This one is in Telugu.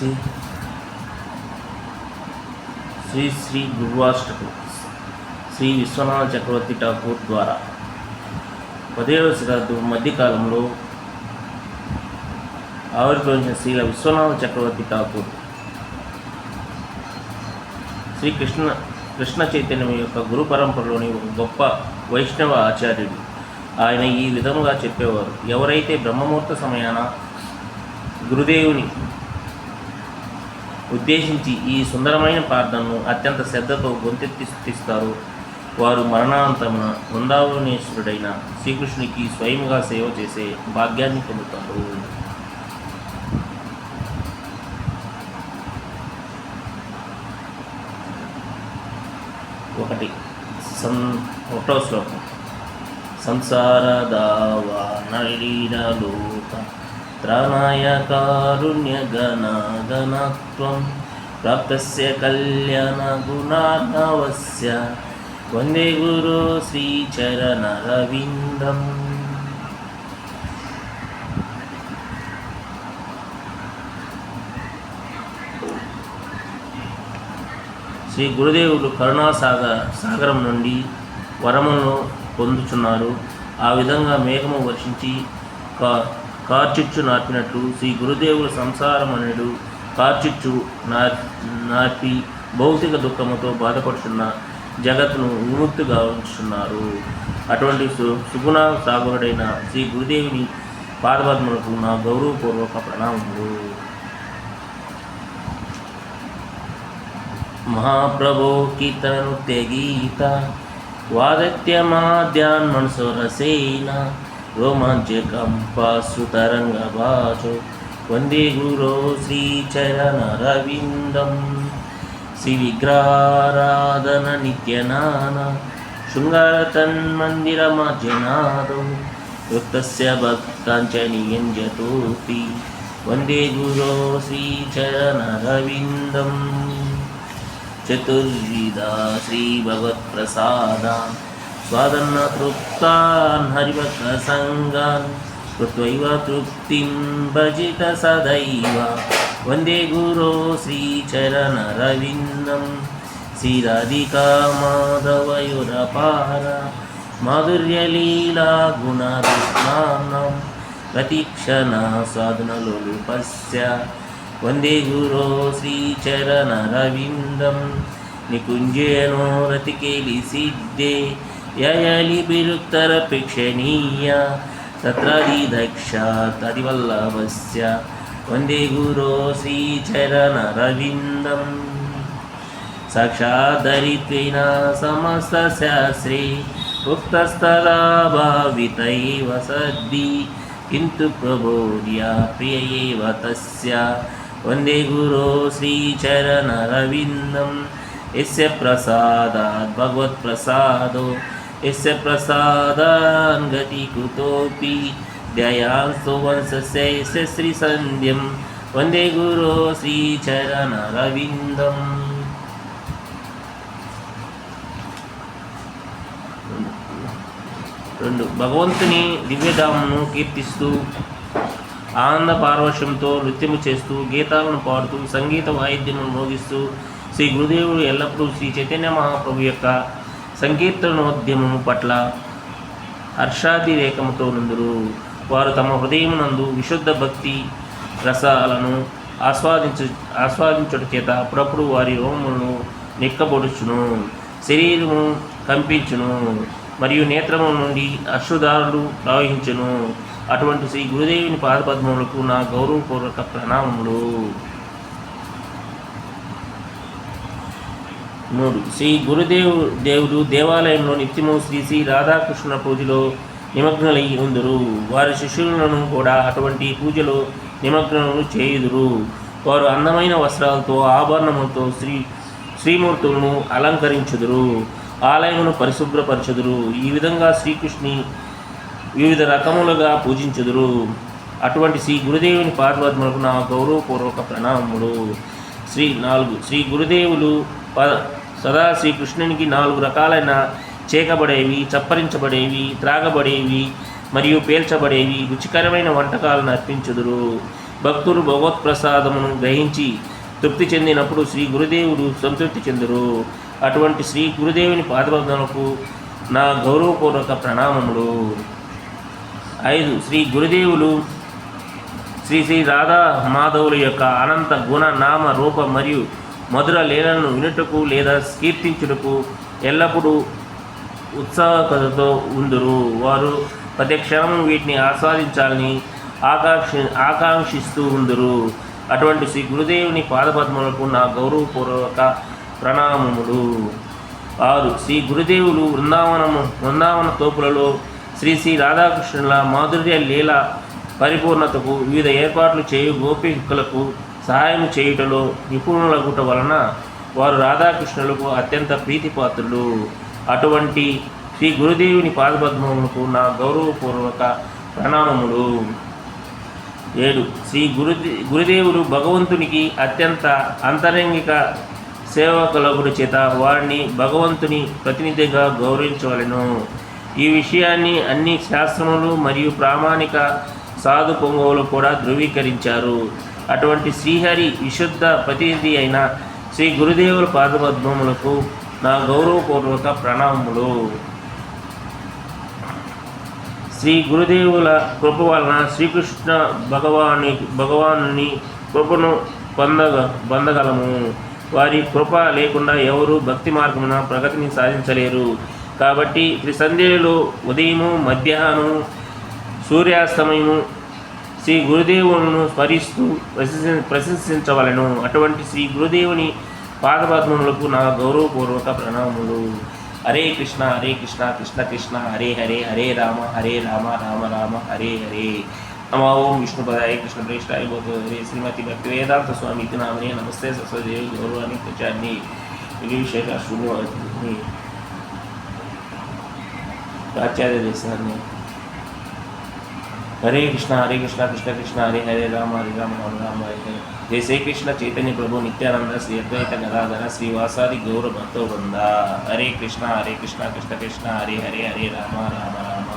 శ్రీ శ్రీ శ్రీ గురువాష్టకం శ్రీ విశ్వనాథ చక్రవర్తి ఠాకూర్ ద్వారా 10వ శతాబ్దం మధ్యకాలంలో ఆవిర్భవించిన శ్రీల విశ్వనాథ చక్రవర్తి ఠాకూర్ శ్రీ కృష్ణ చైతన్యం యొక్క గురు పరంపరలోని ఒక గొప్ప వైష్ణవ ఆచార్యుడు. ఆయన ఈ విధంగా చెప్పేవారు: ఎవరైతే బ్రహ్మముహూర్త సమయాన గురుదేవుని ఉద్దేశించి ఈ సుందరమైన ప్రార్థనను అత్యంత శ్రద్ధతో గొంతెత్తి స్తుతిస్తారో వారు మరణాంతమున వృందావనేశ్వరుడైన శ్రీకృష్ణునికి స్వయంగా సేవ చేసే భాగ్యాన్ని పొందుతారు. ఒకటో శ్లోకం. సంసార దావా నళీనలోక త్రాణాయ కారుణ్య గణగణత్వం ప్రాప్తస్య కళ్యాణ గుణార్ణవస్య వందే గురు శ్రీచరణరవిందం. శ్రీ గురుదేవులు సాగరం నుండి వరములను పొందుచున్నారు. ఆ విధంగా మేఘము వర్షించి కార్చిచ్చు నార్పినట్లు శ్రీ గురుదేవుల సంసారమనుడు కార్చిచ్చు నార్పి భౌతిక దుఃఖముతో బాధపడుతున్న జగత్తును విముక్తిగా ఉంచుతున్నారు. అటువంటి సుగుణ సాగరుడైన శ్రీ గురుదేవుని పాదపద్మలకు నా గౌరవపూర్వక ప్రణామములు. మహాప్రభో కీర్తన నృత్య గీత వాదత్యమాద్యాన్మనసోరసేన రోమాంచకంపాశ్రుతరంగభాజో వందే గురో శ్రీచరణరవిందం. శ్రీ విగ్రహారాధన నిత్యనాన శృంగారతన్మందిరమార్జనాదౌ వృత్తస్య భక్తాంచనియంజతోపి వందే గురో శ్రీచరణరవిందం. చతుర్విధా శ్రీభగవత్ప్రసాదాన్ స్వాదన్న తృప్తాన్ హరిభక్తసంగాన్ కృత్వైవ తృప్తిం భజిత సదైవ వందే గురో శ్రీచరణరవిందం. శ్రీరాధికా మాధవయురపార మాధుర్యలీలా గుణరత్నానం ప్రతిక్షణ సాధనలోలుపస్య వందే గురో శ్రీచరణరవిందం. నికుంజేనో రతికేలి సిద్ధే యయలిభిరుక్తరపేక్షణీయ తత్రాదిదక్షాత్ అతివల్లభస్య వందే గురో శ్రీచరణరవిందం. సాక్షాద్ధరిత్వేన సమస్తశాస్త్రే ఉక్తస్తదా భావితైవ సద్ది కింతు ప్రబోధ్య ప్రియ ఏవ తస్య వందే గురో శ్రీచరణరవిందం. యస్య ప్రసాదాత్ భగవత్ప్రసాదో యస్య ప్రసాదాన్ గతి కుతోపి ధ్యాయాన్స్తో వంశస్య యస్య శ్రీసంధ్యం వందే గురో శ్రీచరణరవిందం. భగవంతుని దివ్యధామను కీర్తిస్తూ ఆనంద పారవశ్యంతో నృత్యము చేస్తూ గీతాలను పాడుతూ సంగీత వాయిద్యమును మోగిస్తూ శ్రీ గురుదేవుడు ఎల్లప్పుడూ శ్రీ చైతన్య మహాప్రభు యొక్క సంకీర్తనోద్యమము పట్ల హర్షాతిరేకముతో నుందురు. వారు తమ హృదయమునందు విశుద్ధ భక్తి రసాలను ఆస్వాదించుట చేత అప్పుడప్పుడు వారి రోమములను నిక్కబొడుచును, శరీరము కంపించును మరియు నేత్రము నుండి అశ్రుధారులు ప్రవహించును. అటువంటి శ్రీ గురుదేవుని పాదపద్మములకు నా గౌరవపూర్వక ప్రణామములు. 3. శ్రీ గురుదేవుడు దేవాలయంలో నిత్యము శ్రీ రాధాకృష్ణ పూజలో నిమగ్నులై ఉందురు. వారి శిష్యులను కూడా అటువంటి పూజలో నిమగ్నములు చేయుదురు. వారు అందమైన వస్త్రాలతో ఆభరణములతో శ్రీమూర్తులను అలంకరించుదురు, ఆలయమును పరిశుభ్రపరచుదురు. ఈ విధంగా శ్రీకృష్ణుని వివిధ రకములుగా పూజించుదురు. అటువంటి శ్రీ గురుదేవుని పాదపద్మలకు నా గౌరవపూర్వక ప్రణామములు. 4. శ్రీ గురుదేవులు సదా శ్రీకృష్ణునికి 4 రకాలైన చేకబడేవి, చప్పరించబడేవి, త్రాగబడేవి మరియు పేల్చబడేవి రుచికరమైన వంటకాలను అర్పించుదురు. భక్తులు భగవత్ప్రసాదమును గ్రహించి తృప్తి చెందినప్పుడు శ్రీ గురుదేవుడు సంతృప్తి చెందురు. అటువంటి శ్రీ గురుదేవుని పాదపద్మలకు నా గౌరవపూర్వక ప్రణామములు. 5. శ్రీ గురుదేవులు శ్రీ శ్రీ రాధా మాధవుల యొక్క అనంత గుణ నామ రూప మరియు మధుర లీలలను వినుటకు లేదా కీర్తించుటకు ఎల్లప్పుడూ ఉత్సాహకతతో ఉందురు. వారు ప్రతి క్షణం వీటిని ఆస్వాదించాలని ఆకాంక్షిస్తూ ఉందురు. అటువంటి శ్రీ గురుదేవుని పాదపద్మలకు నా గౌరవపూర్వక ప్రణామములు. 6. శ్రీ గురుదేవులు బృందావన తోపులలో శ్రీ శ్రీ రాధాకృష్ణుల మాధుర్య లీల పరిపూర్ణతకు వివిధ ఏర్పాట్లు చేయు గోపికలకు సహాయం చేయుటలో నిపుణులగుట వలన వారు రాధాకృష్ణులకు అత్యంత ప్రీతిపాత్రులు. అటువంటి శ్రీ గురుదేవుని పాదపద్మములకు నా గౌరవపూర్వక ప్రణామములు. 7. శ్రీ గురుదేవుడు భగవంతునికి అత్యంత అంతరంగిక సేవకులగుట చేత వారిని భగవంతుని ప్రతినిధిగా గౌరవించవలెను. ఈ విషయాన్ని అన్ని శాస్త్రములు మరియు ప్రామాణిక సాధు పొంగవులు కూడా ధృవీకరించారు. అటువంటి శ్రీహరి విశుద్ధ ప్రతినిధి అయిన శ్రీ గురుదేవుల పాదపద్మములకు నా గౌరవపూర్వక ప్రణామములు. శ్రీ గురుదేవుల కృప వలన శ్రీకృష్ణ భగవానుని కృపను పొందగలము. వారి కృప లేకుండా ఎవరు భక్తి మార్గమున ప్రగతిని సాధించలేరు. కాబట్టి త్రిసంధ్యలో ఉదయము మధ్యాహ్నము సూర్యాస్తమయము శ్రీ గురుదేవులను స్మరిస్తూ ప్రశంసించవలను. అటువంటి శ్రీ గురుదేవుని పాదపద్మములకు నా గౌరవపూర్వక ప్రణామములు. హరే కృష్ణ కృష్ణ కృష్ణ హరే హరే హరే రామ రామ రామ హరే హరే. నమో ఓం విష్ణుపదాయ కృష్ణ ప్రేష్టాయ హరే శ్రీమతి భక్తి వేదాంత స్వామి ఇది నామనే. నమస్తే సరస్వదేవి గౌరవాన్ని ప్రచారిణి విశేష శూన్యవాదిని ప్రాచార్య దేశాన్ని. హరే కృష్ణ కృష్ణ కృష్ణ హరే హరే రామ రామ రామ హరే హరే. జై శ్రీ కృష్ణ చైతన్య ప్రభు నిత్యానంద శ్రీ అద్వైత గదాధర శ్రీవాసాది గౌర భక్తవృంద. హరే కృష్ణ కృష్ణ కృష్ణ హరే హరే హరే రామ రామ రామ